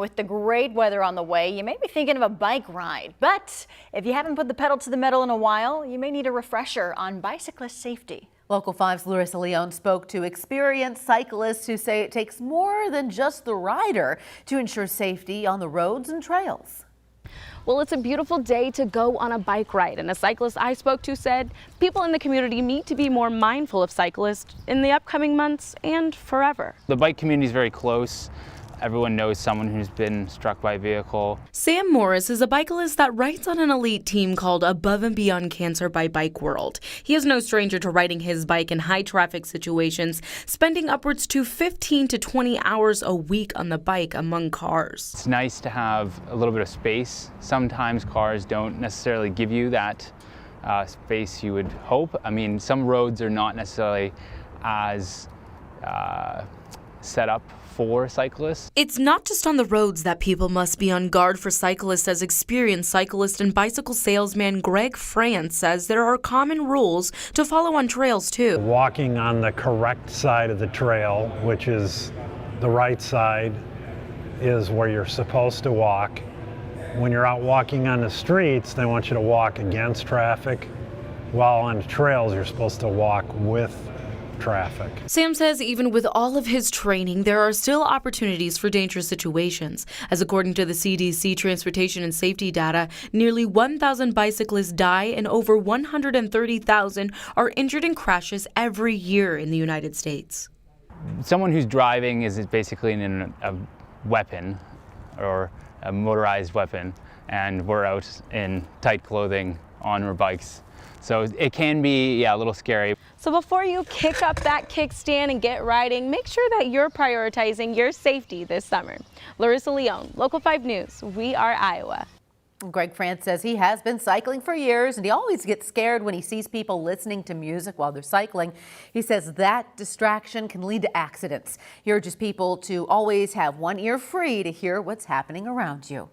With the great weather on the way, you may be thinking of a bike ride, but if you haven't put the pedal to the metal in a while, you may need a refresher on bicyclist safety. Local 5's Larissa Leone spoke to experienced cyclists who say it takes more than just the rider to ensure safety on the roads and trails. Well, it's a beautiful day to go on a bike ride, and a cyclist I spoke to said people in the community need to be more mindful of cyclists in the upcoming months and forever. The bike community is very close. Everyone knows someone who's been struck by a vehicle. Sam Morris is a bicyclist that rides on an elite team called Above and Beyond Cancer by Bike World. He is no stranger to riding his bike in high traffic situations, spending upwards to 15 to 20 hours a week on the bike among cars. It's nice to have a little bit of space. Sometimes cars don't necessarily give you that space you would hope. I mean, some roads are not necessarily as set up for cyclists. It's not just on the roads that people must be on guard for cyclists, as experienced cyclist and bicycle salesman Greg France says there are common rules to follow on trails too. Walking on the correct side of the trail, which is the right side, is where you're supposed to walk. When you're out walking on the streets, they want you to walk against traffic, while on the trails you're supposed to walk with traffic. Sam says even with all of his training, there are still opportunities for dangerous situations, as according to the CDC transportation and safety data, nearly 1,000 bicyclists die and over 130,000 are injured in crashes every year in the United States. Someone who's driving is basically in a weapon or a motorized weapon, and we're out in tight clothing on our bikes. So it can be, a little scary. So before you kick up that kickstand and get riding, make sure that you're prioritizing your safety this summer. Larissa Leone, Local 5 News, we are Iowa. Greg France says he has been cycling for years and he always gets scared when he sees people listening to music while they're cycling. He says that distraction can lead to accidents. He urges people to always have one ear free to hear what's happening around you.